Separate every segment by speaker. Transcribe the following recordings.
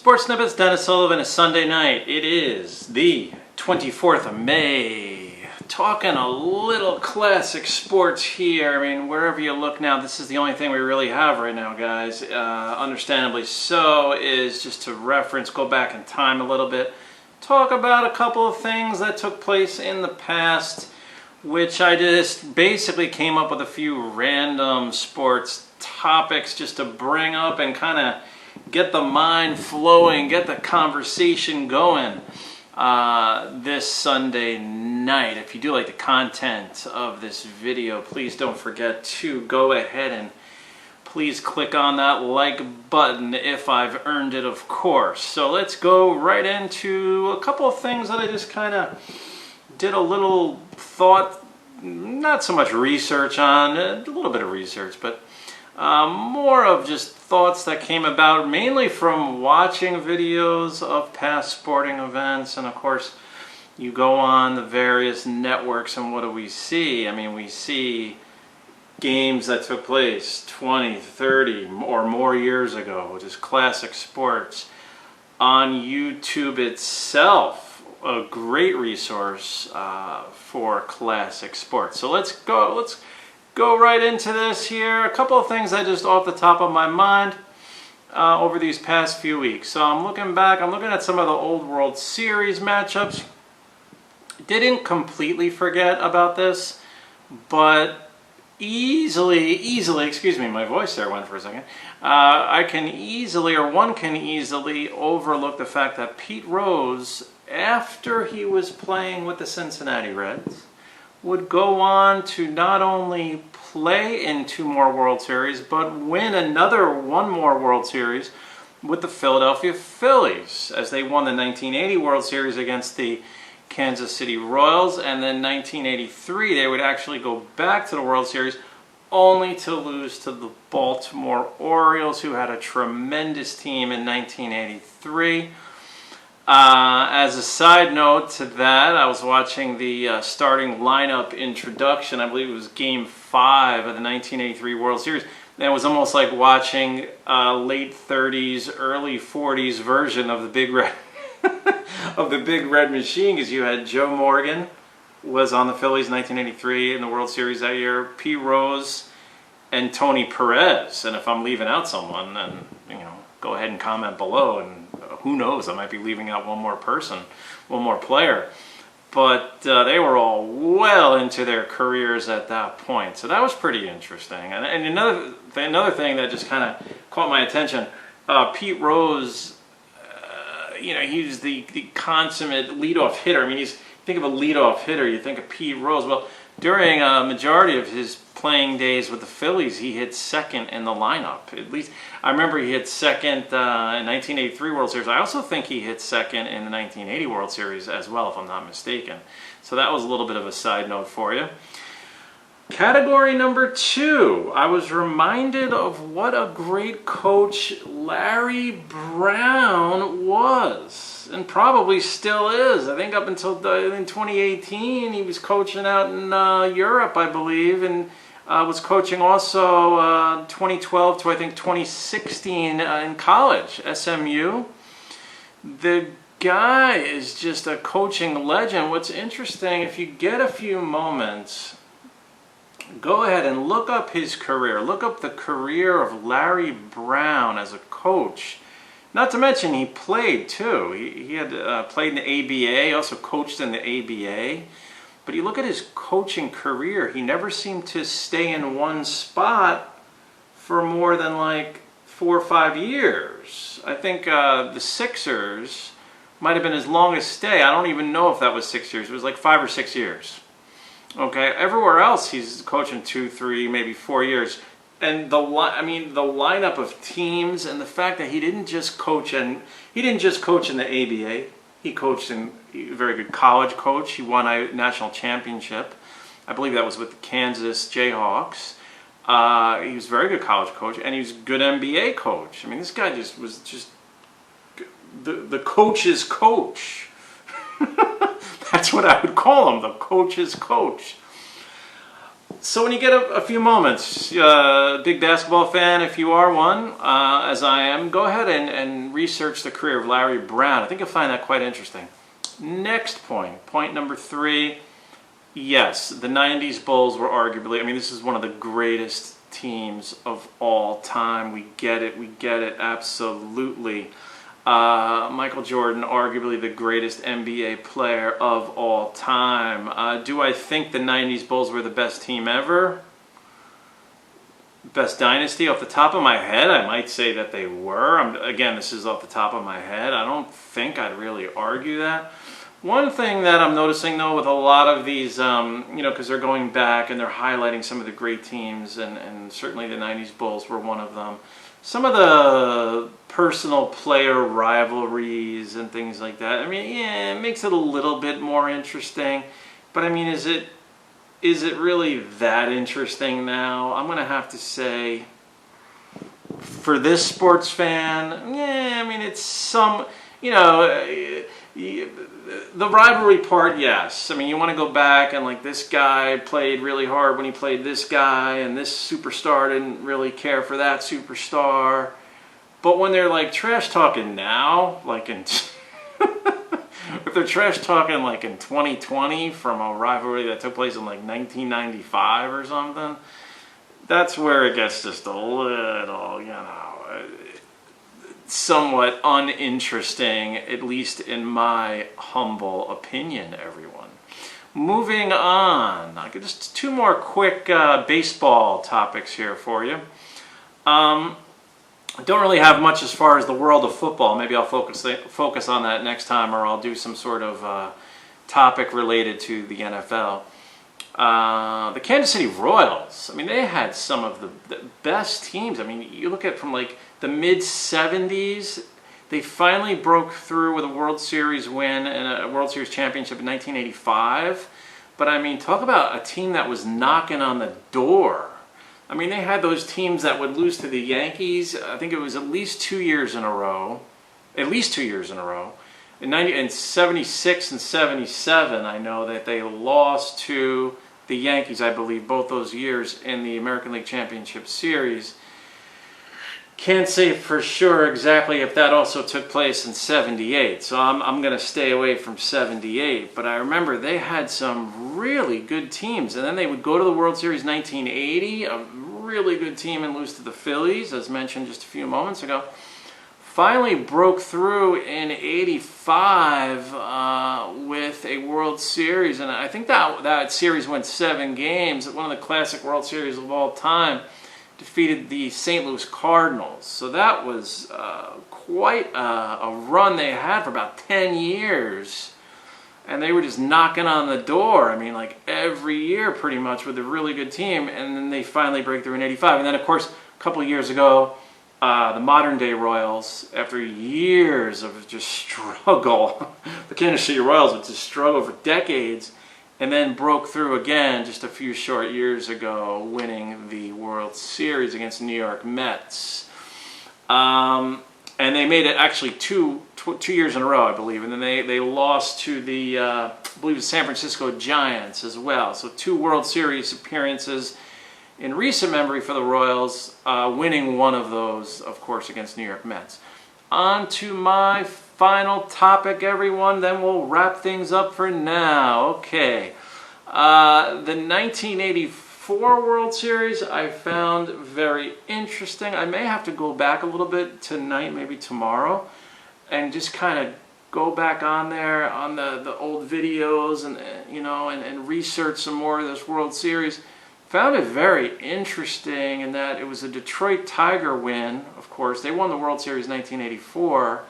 Speaker 1: Sports Snippets, Dennis Sullivan. It's Sunday night. It is the 24th of May. Talking a little classic sports here. I mean, wherever you look now, this is the only thing we really have right now, guys. Understandably so, is just to reference, go back in time a little bit, talk about a couple of things that took place in the past, which I just basically came up with a few random sports topics just to bring up and kind of get the mind flowing, get the conversation going this Sunday night. If you do like the content of this video, please don't forget to go ahead and please click on that like button if I've earned it, of course. So let's go right into a couple of things that I just kind of did a little thought, not so much research on, a little bit of research, but more of just thoughts that came about mainly from watching videos of past sporting events. And of course, you go on the various networks and what do we see? I mean, we see games that took place 20, 30 or more years ago, which is classic sports. On YouTube itself, a great resource for classic sports. So let's go right into this here. A couple of things that just off the top of my mind over these past few weeks. So I'm looking back, I'm looking at some of the old World Series matchups. Didn't completely forget about this, but easily, excuse me, my voice there went for a second. I can easily, or one can easily overlook the fact that Pete Rose, after he was playing with the Cincinnati Reds, would go on to not only play in 2 more World Series, but win one more World Series with the Philadelphia Phillies, as they won the 1980 World Series against the Kansas City Royals, and then 1983 they would actually go back to the World Series only to lose to the Baltimore Orioles, who had a tremendous team in 1983. As a side note to that, I was watching the starting lineup introduction. I believe it was Game 5 of the 1983 World Series. And it was almost like watching a late 30s, early 40s version of the Big Red of the Big Red Machine, because you had Joe Morgan was on the Phillies in 1983 in the World Series that year, Pete Rose, and Tony Perez. And if I'm leaving out someone, then go ahead and comment below, and who knows, I might be leaving out one more person, one more player. But they were all well into their careers at that point. So that was pretty interesting. And another thing that just kind of caught my attention, Pete Rose, he was the consummate leadoff hitter. I mean, think of a leadoff hitter, you think of Pete Rose. Well, during a majority of his playing days with the Phillies, he hit second in the lineup. At least I remember he hit second in 1983 World Series. I also think he hit second in the 1980 World Series as well, if I'm not mistaken. So that was a little bit of a side note for you. Category number 2, I was reminded of what a great coach Larry Brown was, and probably still is. I think up until in 2018 he was coaching out in Europe, I believe, and was coaching also 2012 to I think 2016 in college, SMU. The guy is just a coaching legend. What's interesting, if you get a few moments, go ahead and look up his career. Look up the career of Larry Brown as a coach. Not to mention he played too. He had played in the ABA, also coached in the ABA. But you look at his coaching career, he never seemed to stay in one spot for more than like 4 or 5 years. I think the Sixers might have been his longest stay. I don't even know if that was 6 years. It was like 5 or 6 years. Okay, everywhere else he's coaching 2, 3, maybe 4 years, and the lineup of teams, and the fact that he didn't just coach in the ABA. He coached in a very good college coach. He won a national championship. I believe that was with the Kansas Jayhawks. He was a very good college coach, and he was a good NBA coach. I mean, this guy was the coach's coach. That's what I would call him, the coach's coach. So when you get a few moments, big basketball fan if you are one, as I am, go ahead and research the career of Larry Brown. I think you'll find that quite interesting. Next point number 3. Yes, the 90s Bulls were arguably, I mean, this is one of the greatest teams of all time. We get it, absolutely. Michael Jordan, arguably the greatest NBA player of all time. Do I think the 90s Bulls were the best team ever? Best dynasty? Off the top of my head, I might say that they were. Again, this is off the top of my head. I don't think I'd really argue that. One thing that I'm noticing, though, with a lot of these, because they're going back and they're highlighting some of the great teams, and certainly the 90s Bulls were one of them. Some of the personal player rivalries and things like that, I mean, yeah, it makes it a little bit more interesting. But, I mean, is it really that interesting now? I'm going to have to say, for this sports fan, yeah, I mean, it's some, the rivalry part, yes. I mean, you want to go back and like this guy played really hard when he played this guy, and this superstar didn't really care for that superstar. But when they're like trash talking now, like in if they're trash talking like in 2020 from a rivalry that took place in like 1995 or something, that's where it gets just a little, somewhat uninteresting, at least in my humble opinion, everyone. Moving on, I got just 2 more quick baseball topics here for you. I don't really have much as far as the world of football. Maybe I'll focus on that next time, or I'll do some sort of topic related to the NFL. The Kansas City Royals, I mean, they had some of the best teams. I mean, you look at from like the mid-70s, they finally broke through with a World Series win and a World Series championship in 1985. But I mean, talk about a team that was knocking on the door. I mean, they had those teams that would lose to the Yankees. I think it was at least 2 years in a row. At least 2 years in a row. In 76 and 77, I know that they lost to the Yankees, I believe, both those years in the American League Championship Series. Can't say for sure exactly if that also took place in 78, so I'm going to stay away from 78. But I remember they had some really good teams, and then they would go to the World Series 1980, a really good team, and lose to the Phillies, as mentioned just a few moments ago. Finally broke through in 85 with a World Series, and I think that series went 7 games. One of the classic World Series of all time. Defeated the St. Louis Cardinals. So that was quite a run they had for about 10 years. And they were just knocking on the door. I mean, like every year pretty much with a really good team. And then they finally break through in 85. And then, of course, a couple of years ago, the modern-day Royals, after years of just struggle, the Kansas City Royals would just struggle for decades, and then broke through again just a few short years ago, winning the World Series against New York Mets. And they made it actually two years in a row, I believe. And then they lost to the, I believe, the San Francisco Giants as well. So 2 World Series appearances in recent memory for the Royals, winning one of those, of course, against New York Mets. On to my final topic, everyone, then we'll wrap things up for now. Okay. The 1984 World Series I found very interesting. I may have to go back a little bit tonight, maybe tomorrow, and just kind of go back on there on the old videos and research some more of this World Series. Found it very interesting in that it was a Detroit Tiger win, of course. They won the World Series 1984,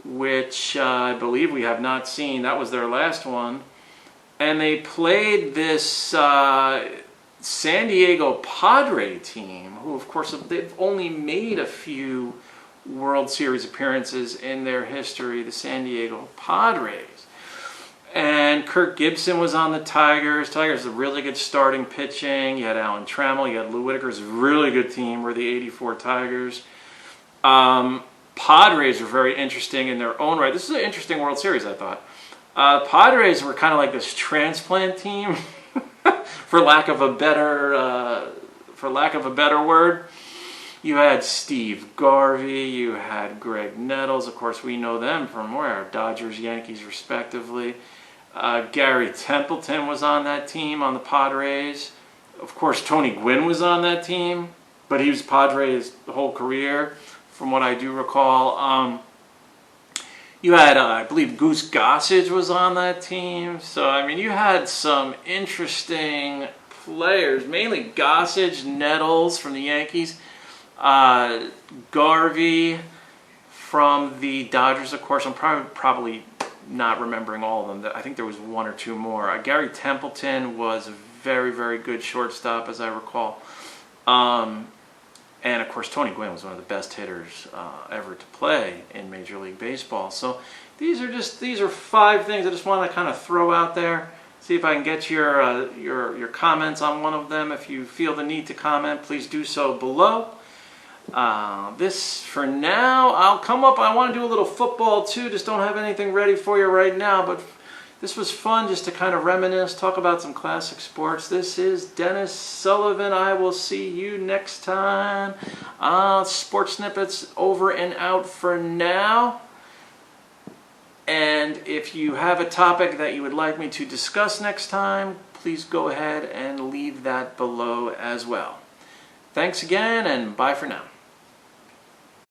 Speaker 1: which I believe we have not seen. That was their last one. And they played this San Diego Padre team, who, of course, they've only made a few World Series appearances in their history, the San Diego Padres. And Kirk Gibson was on the Tigers. Tigers had really good starting pitching. You had Alan Trammell, you had Lou Whitaker's really good team were the 84 Tigers. Padres were very interesting in their own right. This is an interesting World Series, I thought. Padres were kind of like this transplant team for lack of a better word. You had Steve Garvey, you had Greg Nettles. Of course, we know them from where? Dodgers, Yankees, respectively. Gary Templeton was on that team on the Padres. Of course, Tony Gwynn was on that team, but he was Padres the whole career, from what I do recall. You had, I believe, Goose Gossage was on that team. So, I mean, you had some interesting players, mainly Gossage, Nettles from the Yankees, Garvey from the Dodgers, of course. I'm probably not remembering all of them. I think there was one or two more. Gary Templeton was a very, very good shortstop, as I recall. And of course, Tony Gwynn was one of the best hitters ever to play in Major League Baseball. So these are 5 things I just want to kind of throw out there. See if I can get your comments on one of them. If you feel the need to comment, please do so below. This for now. I'll come up. I want to do a little football too. Just don't have anything ready for you right now, but this was fun just to kind of reminisce, talk about some classic sports. This is Dennis Sullivan. I will see you next time. Sports Snippets over and out for now. And if you have a topic that you would like me to discuss next time, please go ahead and leave that below as well. Thanks again, and bye for now.